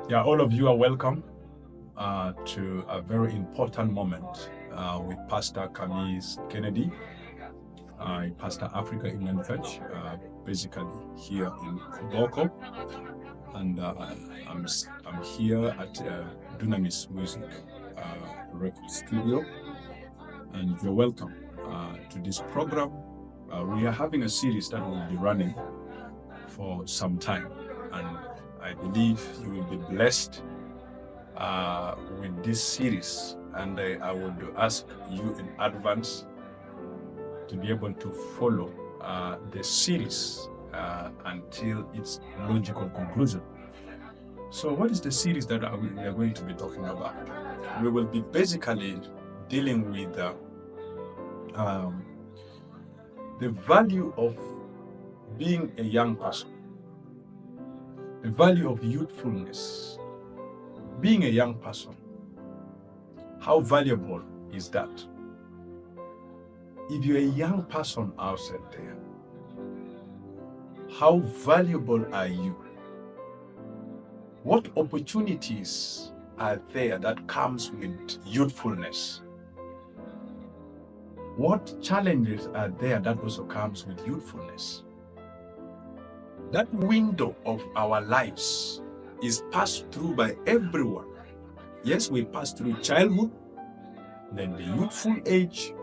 Yeah, all of you are welcome to a very important moment with Pastor Camis Kennedy, Pastor Africa Inland Church, basically here in Koboko. And I'm here at Dunamis Music Record Studio. And you're welcome to this program. We are having a series that will be running for some time. And I believe you will be blessed with this series, and I would ask you in advance to be able to follow the series until its logical conclusion. So, what is the series that we are going to be talking about? We will be basically dealing with the value of being a young person, the value of youthfulness. Being a young person, how valuable is that? If you're a young person outside there, how valuable are you? What opportunities are there that comes with youthfulness? What challenges are there that also comes with youthfulness? That window of our lives is passed through by everyone. Yes, we pass through childhood, then the youthful age,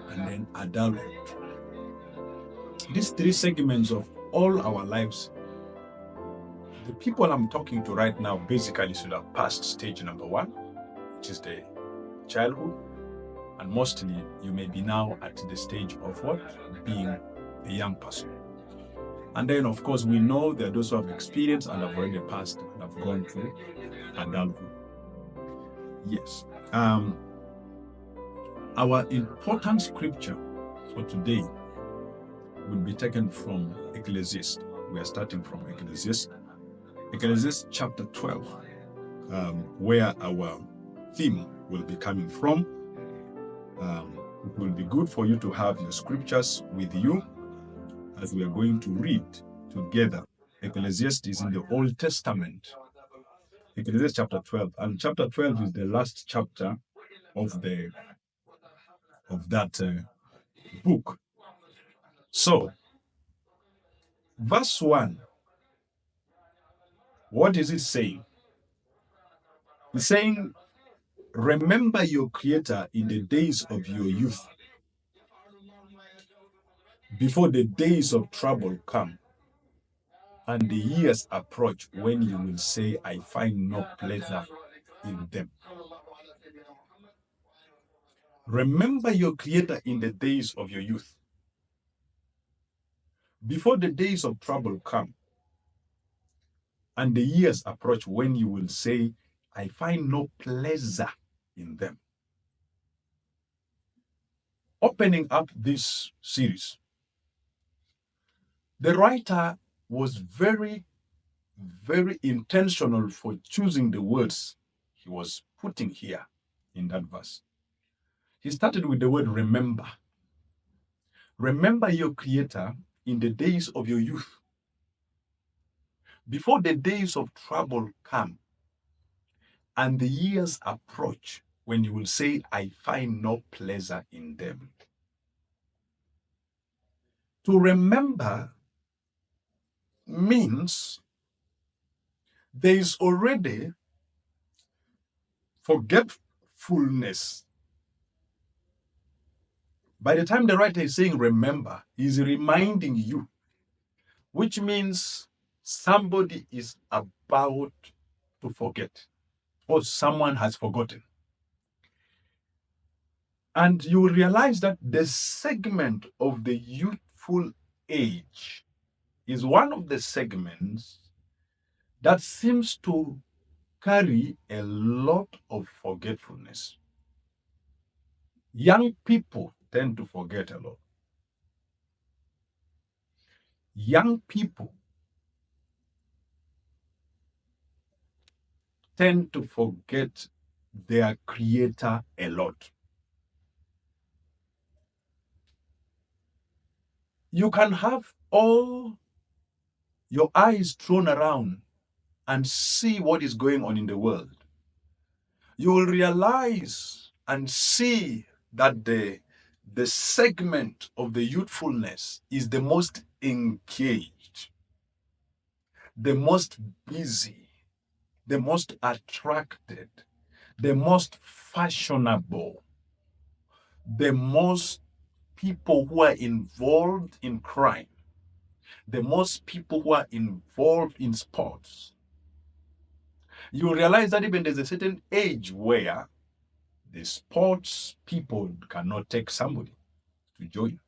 and then adulthood. These three segments of all our lives, the people I'm talking to right now basically should have passed stage number one, which is the childhood, and mostly you may be now at the stage of what? Being a young person. And then, of course, we know there are those who have experienced and have already passed and have gone through adulthood. Yes. Our important scripture for today will be taken from Ecclesiastes. We are starting from Ecclesiastes. Ecclesiastes chapter 12, where our theme will be coming from. It will be good for you to have your scriptures with you as we are going to read together. Ecclesiastes is in the Old Testament. Ecclesiastes chapter 12, and chapter 12 is the last chapter of that book. So, verse 1, what is it saying? It's saying, remember your Creator in the days of your youth, before the days of trouble come and the years approach when you will say, I find no pleasure in them. Remember your Creator in the days of your youth, before the days of trouble come and the years approach when you will say, I find no pleasure in them. Opening up this series, the writer was very, very intentional for choosing the words he was putting here in that verse. He started with the word remember. Remember your Creator in the days of your youth, before the days of trouble come and the years approach when you will say, I find no pleasure in them. To remember means there is already forgetfulness. By the time the writer is saying remember, he's reminding you, which means somebody is about to forget or someone has forgotten. And you will realize that the segment of the youthful age is one of the segments that seems to carry a lot of forgetfulness. Young people tend to forget a lot. Young people tend to forget their Creator a lot. You can have all your eyes thrown around and see what is going on in the world, you will realize and see that the segment of the youthfulness is the most engaged, the most busy, the most attracted, the most fashionable, the most people who are involved in crime, the most people who are involved in sports. You realize that even there's a certain age where the sports people cannot take somebody to join.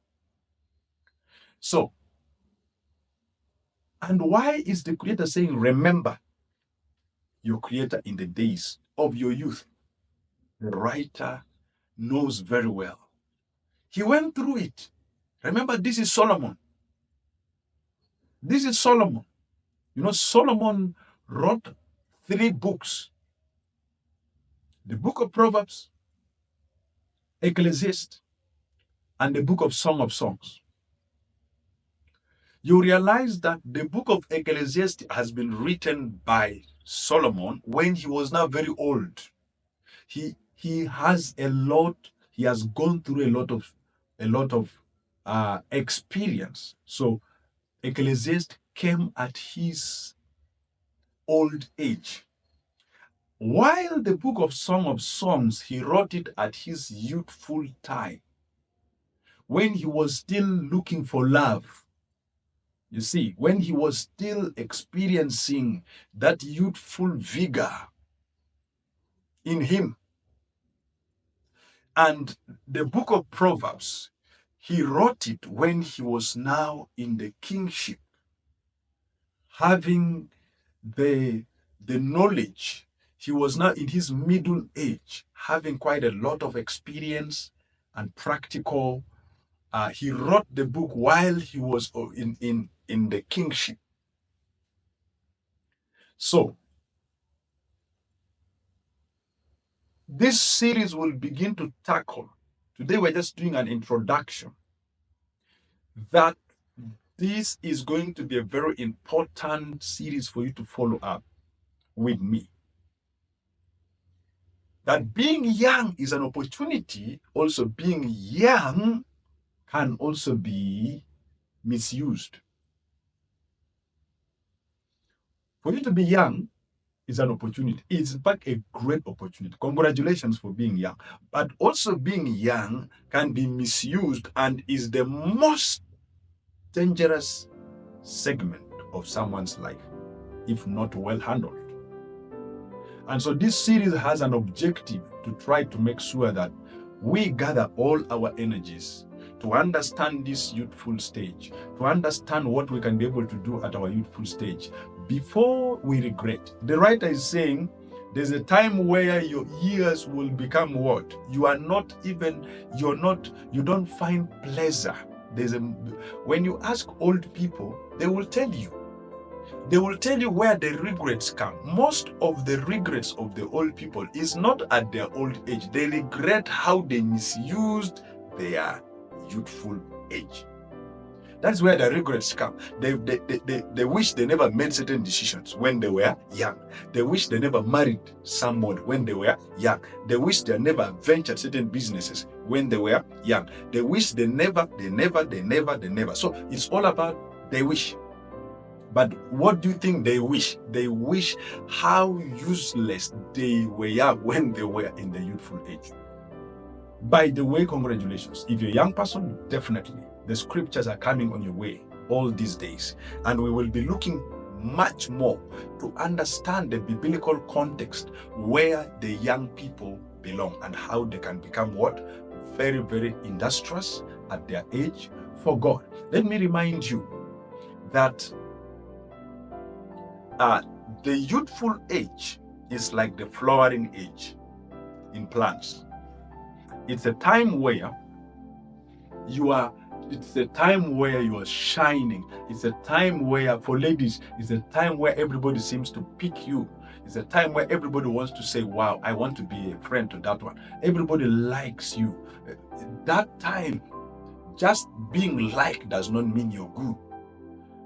So, and why is the Creator saying, remember your Creator in the days of your youth? The writer knows very well. He went through it. Remember, this is Solomon. This is Solomon. You know, Solomon wrote 3 books: the book of Proverbs, Ecclesiastes, and the book of Song of Songs. You realize that the book of Ecclesiastes has been written by Solomon when he was now very old. He has a lot. He has gone through a lot of experience. So Ecclesiastes came at his old age, while the book of Song of Songs, he wrote it at his youthful time, when he was still looking for love. You see, when he was still experiencing that youthful vigor in him. And the book of Proverbs, he wrote it when he was now in the kingship, having the knowledge. He was now in his middle age, having quite a lot of experience and practical. He wrote the book while he was in the kingship. So, this series will begin to tackle. Today we're just doing an introduction. That this is going to be a very important series for you to follow up with me. That being young is an opportunity. Also, being young can also be misused. For you to be young is an opportunity. It's in fact a great opportunity. Congratulations for being young. But also being young can be misused and is the most dangerous segment of someone's life, if not well handled. And so this series has an objective to try to make sure that we gather all our energies to understand this youthful stage, to understand what we can be able to do at our youthful stage before we regret. The writer is saying there's a time where your years will become what? You don't find pleasure. When you ask old people, they will tell you where the regrets come. Most of the regrets of the old people is not at their old age. They regret how they misused their youthful age. That's where the regrets come. They wish they never made certain decisions when they were young. They wish they never married someone when they were young. They wish they never ventured certain businesses when they were young. They wish they never. So it's all about they wish. But what do you think they wish? They wish how useless they were when they were in the youthful age. By the way, congratulations. If you're a young person, definitely. The scriptures are coming on your way all these days. And we will be looking much more to understand the biblical context where the young people belong and how they can become what? Very, very industrious at their age for God. Let me remind you that the youthful age is like the flowering age in plants. It's a time where you are shining. It's a time where, for ladies, it's a time where everybody seems to pick you. It's a time where everybody wants to say, wow, I want to be a friend to that one. Everybody likes you. That time, just being liked does not mean you're good.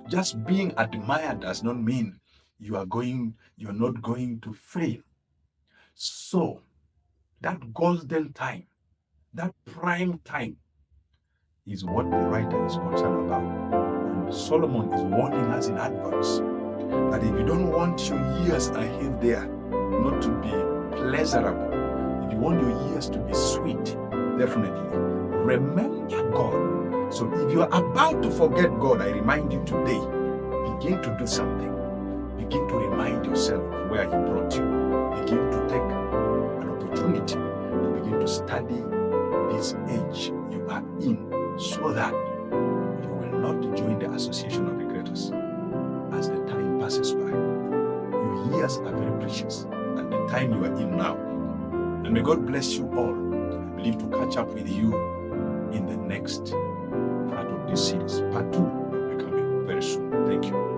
Just being admired does not mean you're not going to fail. So that golden time, that prime time, is what the writer is concerned about. And Solomon is warning us in advance that if you don't want your years ahead there not to be pleasurable, if you want your years to be sweet, definitely remember God. So if you are about to forget God, I remind you today, begin to do something. Begin to remind yourself of where He brought you. Begin to take an opportunity to begin to study this age you are in, so that you will not join the association of regretters as the time passes by. Your years are very precious at the time you are in now. And may God bless you all. I believe to catch up with you in the next part of this series. Part 2 will be coming very soon. Thank you.